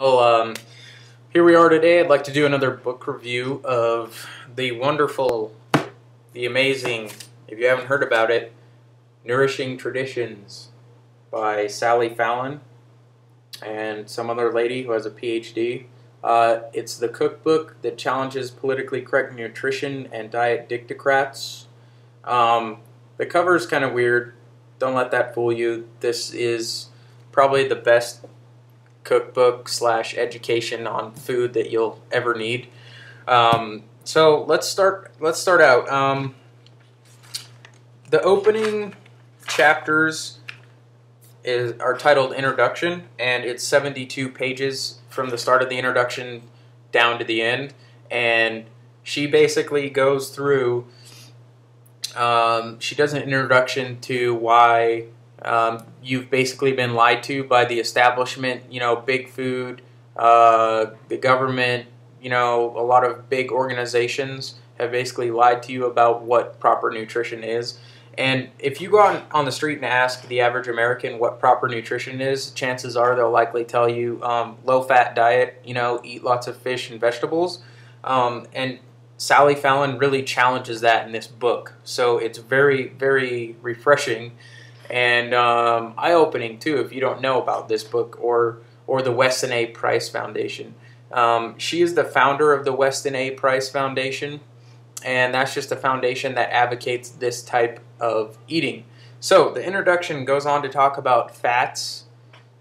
Well, here we are today. I'd like to do another book review of the wonderful, the amazing, if you haven't heard about it, Nourishing Traditions by Sally Fallon and some other lady who has a PhD. It's the cookbook that challenges politically correct nutrition and diet dictocrats. The cover is kind of weird. Don't let that fool you. This is probably the best cookbook slash education on food that you'll ever need. So let's start out. The opening chapters are titled Introduction, and it's 72 pages from the start of the introduction down to the end. And she basically goes through. She does an introduction to why you've basically been lied to by the establishment, big food, the government, a lot of big organizations have basically lied to you about what proper nutrition is. And if you go out on the street and ask the average American what proper nutrition is, chances are they'll likely tell you low-fat diet, eat lots of fish and vegetables. And Sally Fallon really challenges that in this book. So it's very, very refreshing and eye-opening too if you don't know about this book or the Weston A. Price Foundation. She is the founder of the Weston A. Price Foundation, and that's just a foundation that advocates this type of eating. So the introduction goes on to talk about fats,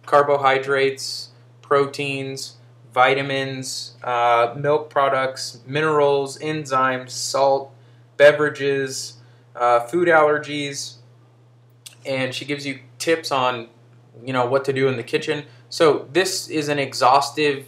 carbohydrates, proteins, vitamins, milk products, minerals, enzymes, salt, beverages, food allergies, and she gives you tips on, what to do in the kitchen. So this is an exhaustive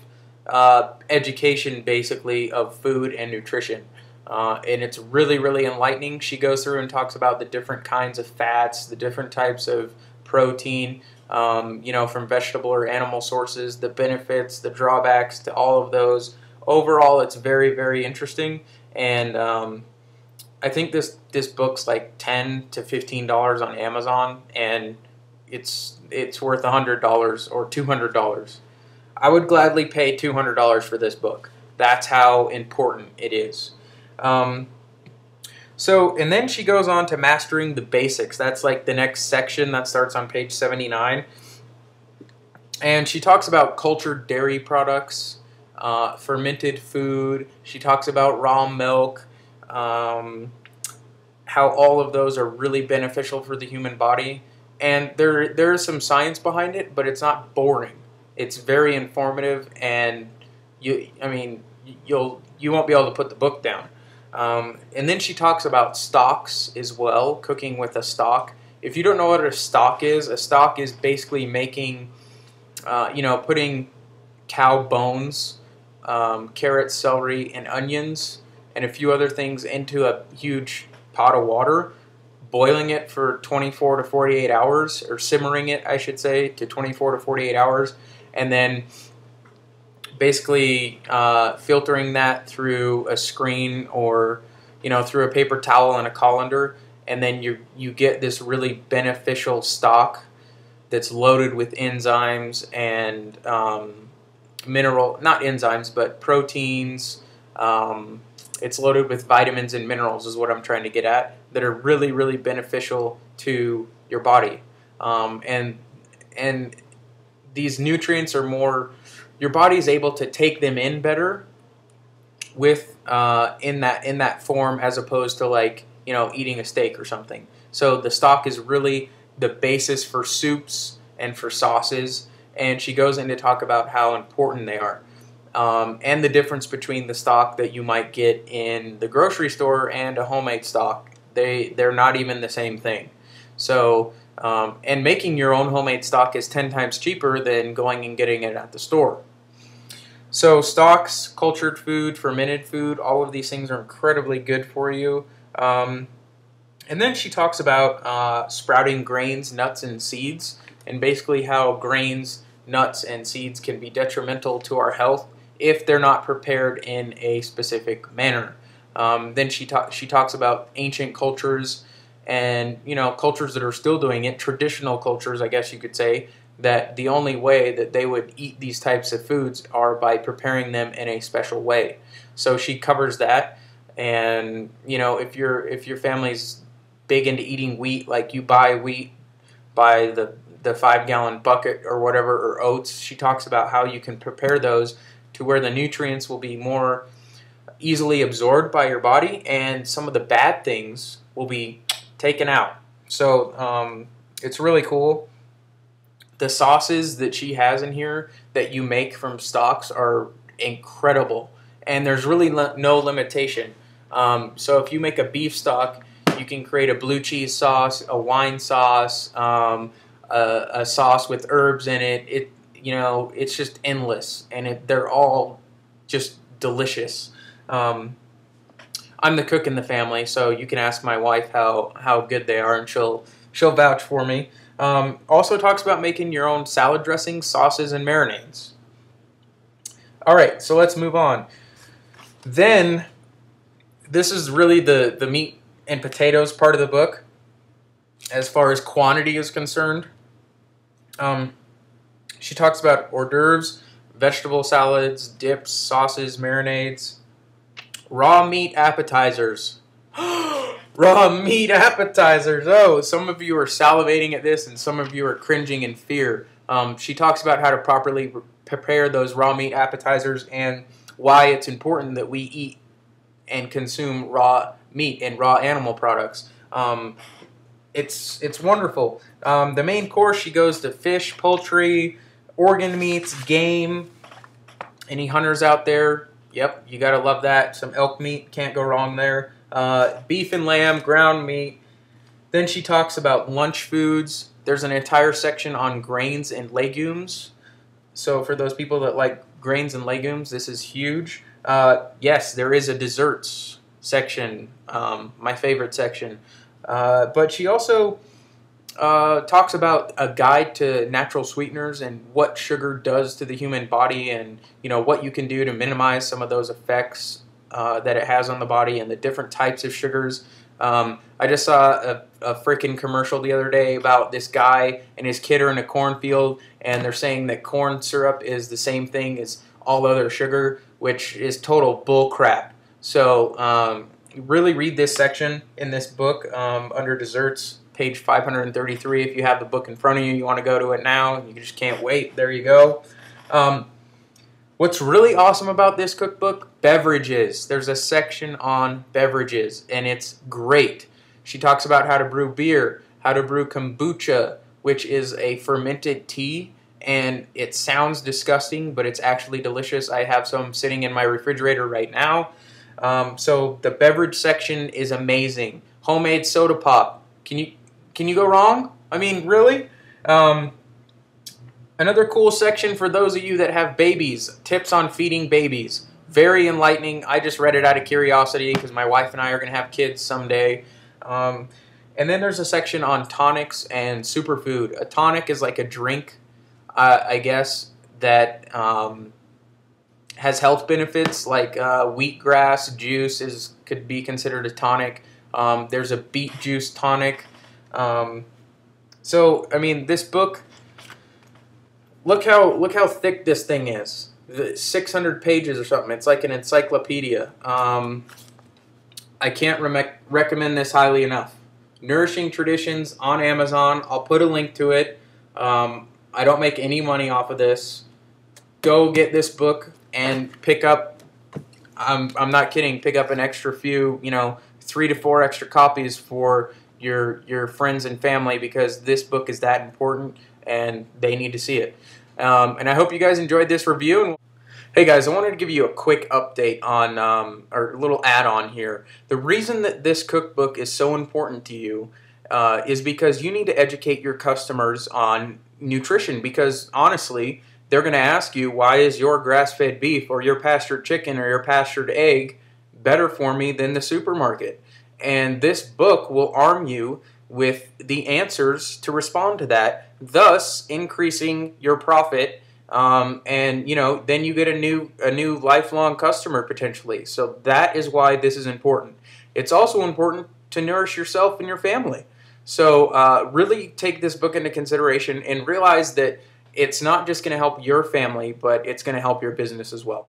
education, basically, of food and nutrition. And it's really, really enlightening. She goes through and talks about the different kinds of fats, the different types of protein, from vegetable or animal sources, the benefits, the drawbacks to all of those. Overall, it's very, very interesting. And I think this book's like $10 to $15 on Amazon, and it's worth $100 or $200. I would gladly pay $200 for this book. That's how important it is. And then she goes on to mastering the basics. That's like the next section that starts on page 79. And she talks about cultured dairy products, fermented food. She talks about raw milk, how all of those are really beneficial for the human body. And there is some science behind it, but it's not boring. It's very informative, and you won't be able to put the book down. And then she talks about stocks as well, cooking with a stock. If you don't know what a stock is basically making, putting cow bones, carrots, celery, and onions, and a few other things into a huge pot of water, boiling it for 24 to 48 hours, or simmering it, I should say, to 24 to 48 hours, and then basically filtering that through a screen or through a paper towel and a colander, and then you get this really beneficial stock that's loaded with enzymes and not enzymes, but proteins. It's loaded with vitamins and minerals is what I'm trying to get at, that are really, really beneficial to your body. And these nutrients are more, your body's able to take them in better with in that form, as opposed to like eating a steak or something. So the stock is really the basis for soups and for sauces, and she goes in to talk about how important they are, and the difference between the stock that you might get in the grocery store and a homemade stock. They're not even the same thing. So and making your own homemade stock is 10 times cheaper than going and getting it at the store. So stocks, cultured food, fermented food, all of these things are incredibly good for you. And then she talks about sprouting grains, nuts, and seeds, and basically how grains, nuts, and seeds can be detrimental to our health if they're not prepared in a specific manner. Then she talks about ancient cultures and cultures that are still doing it, traditional cultures, I guess you could say, that the only way that they would eat these types of foods are by preparing them in a special way. So she covers that. And if your family's big into eating wheat, like you buy wheat by the 5-gallon bucket or whatever, or oats, she talks about how you can prepare those to where the nutrients will be more easily absorbed by your body, and some of the bad things will be taken out. So it's really cool. The sauces that she has in here that you make from stocks are incredible, and there's really no limitation. So if you make a beef stock, you can create a blue cheese sauce, a wine sauce, a sauce with herbs in it. It's just endless, and they're all just delicious. I'm the cook in the family, so you can ask my wife how good they are, and she'll vouch for me. Also talks about making your own salad dressings, sauces, and marinades. All right, so let's move on. Then, this is really the meat and potatoes part of the book, as far as quantity is concerned. She talks about hors d'oeuvres, vegetable salads, dips, sauces, marinades, raw meat appetizers. Raw meat appetizers. Oh, some of you are salivating at this, and some of you are cringing in fear. She talks about how to properly prepare those raw meat appetizers and why it's important that we eat and consume raw meat and raw animal products. It's wonderful. The main course, she goes to fish, poultry, organ meats, game. Any hunters out there? Yep, you gotta love that. Some elk meat, can't go wrong there. Beef and lamb, ground meat. Then she talks about lunch foods. There's an entire section on grains and legumes. So for those people that like grains and legumes, this is huge. Yes, there is a desserts section, my favorite section. But she also talks about a guide to natural sweeteners and what sugar does to the human body, and what you can do to minimize some of those effects that it has on the body, and the different types of sugars. I just saw a freaking commercial the other day about this guy and his kid are in a cornfield, and they're saying that corn syrup is the same thing as all other sugar, which is total bull crap. So really read this section in this book under desserts, page 533. If you have the book in front of you, you want to go to it now, you just can't wait. There you go. What's really awesome about this cookbook, beverages. There's a section on beverages, and it's great. She talks about how to brew beer, how to brew kombucha, which is a fermented tea, and it sounds disgusting, but it's actually delicious. I have some sitting in my refrigerator right now. So the beverage section is amazing. Homemade soda pop. Can you go wrong? I mean, really? Another cool section for those of you that have babies, tips on feeding babies. Very enlightening. I just read it out of curiosity because my wife and I are going to have kids someday. And then there's a section on tonics and superfood. A tonic is like a drink, I guess, that has health benefits, like wheatgrass juice could be considered a tonic. There's a beet juice tonic. So, I mean, this book, look how thick this thing is. 600 pages or something. It's like an encyclopedia. I can't recommend this highly enough. Nourishing Traditions on Amazon. I'll put a link to it. I don't make any money off of this. Go get this book and pick up, I'm not kidding, pick up an extra few, 3 to 4 extra copies for your friends and family, because this book is that important and they need to see it. And I hope you guys enjoyed this review. Hey guys, I wanted to give you a quick update on, or a little add-on here. The reason that this cookbook is so important to you is because you need to educate your customers on nutrition, because honestly, they're going to ask you, why is your grass-fed beef or your pastured chicken or your pastured egg better for me than the supermarket? And this book will arm you with the answers to respond to that, thus increasing your profit, and then you get a new lifelong customer potentially. So that is why this is important. It's also important to nourish yourself and your family. So really take this book into consideration and realize that it's not just going to help your family, but it's going to help your business as well.